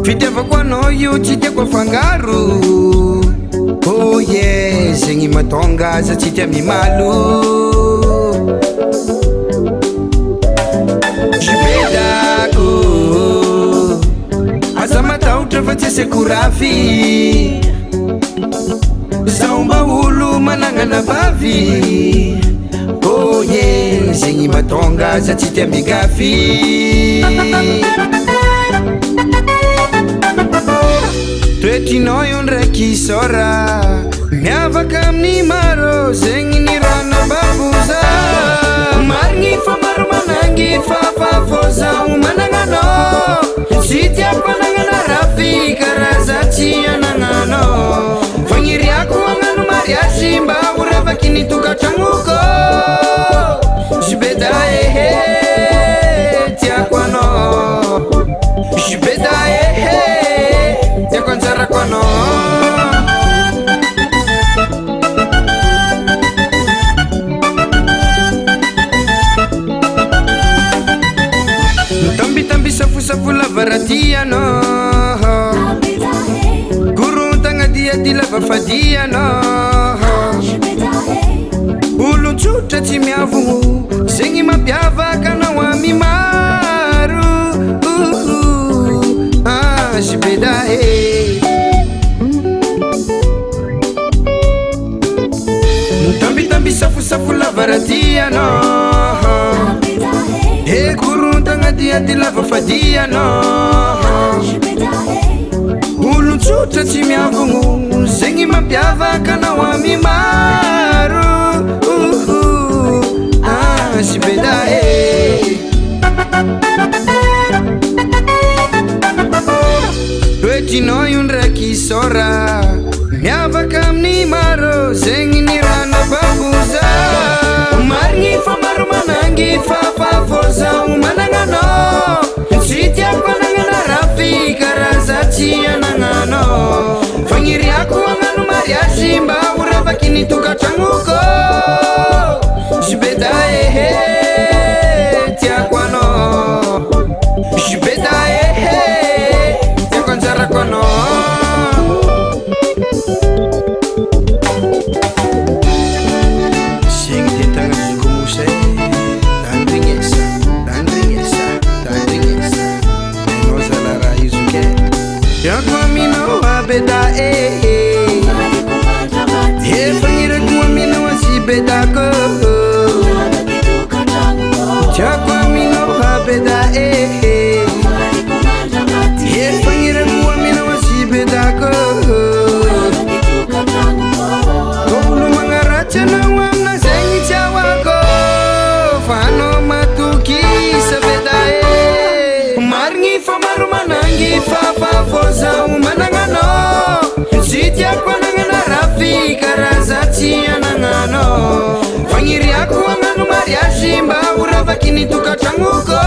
Fitiavako anao io tsy tiako afangaro. Oh yeah, zegny mahatonga aza tsy tia mimalo. Jupedako aza matahotra fa tsy aseko rafy. Zaho mba olo managnana vavy. Oh yeah, zegny mahatonga aza tsy tia migafy. Toetrinao io ndraiky sora miavaka amin'ny maro, zegny ny ranam-baboza. Marigny fa maro manangy fa zaho managnanao. Tsy tiako anagnana rafy karaza tsy anagnanao. Fagniriako agnano mariazy mba horavaky ny tokantragnoko. Jubeda tiako anao. Jubeda tiako anjarako anao. Tambitambi safu lavaraty anao. Korontagna diady lava fady anao. Olo tsotra tsy miavono, zegny mampiavaka anao amy maro. Jubeda tambitambi safu lavaraty anao. Korontagna diady lava fady anao. Olo tsotra tsy miavono, zegny mampiavaka anao amy maro. Jubeda toetrinao io ndraiky sora miavaka amin'ny maro, zegny ny ranam-baboza. Marigny fa maro manangy fa zaho managnanao. Tsy tiako anagnana rafy karaza tsy anagnanao. Fagniriako agnano mariazy mba horavaky ny tokantragnoko. Jubeda tiako anao. Jubeda tiako anjarako anao. Zegny tentagna mikomosy dandrignesa enao zala raha izy ke. Tiako aminao abeda fagnirako aminao azibedako. Tiako aminao abeda fagnirako aminao azibedako. Olo magnaratsy anao amina zegny tsy ahoako, fa anao matokisa beda marigny fa maro manangy fa zaho managnanao. Tsy tiako anagnana rafy karaza tsy anagnanao. Fagniriako agnano mariazy mba horavaky ny tokantragnoko.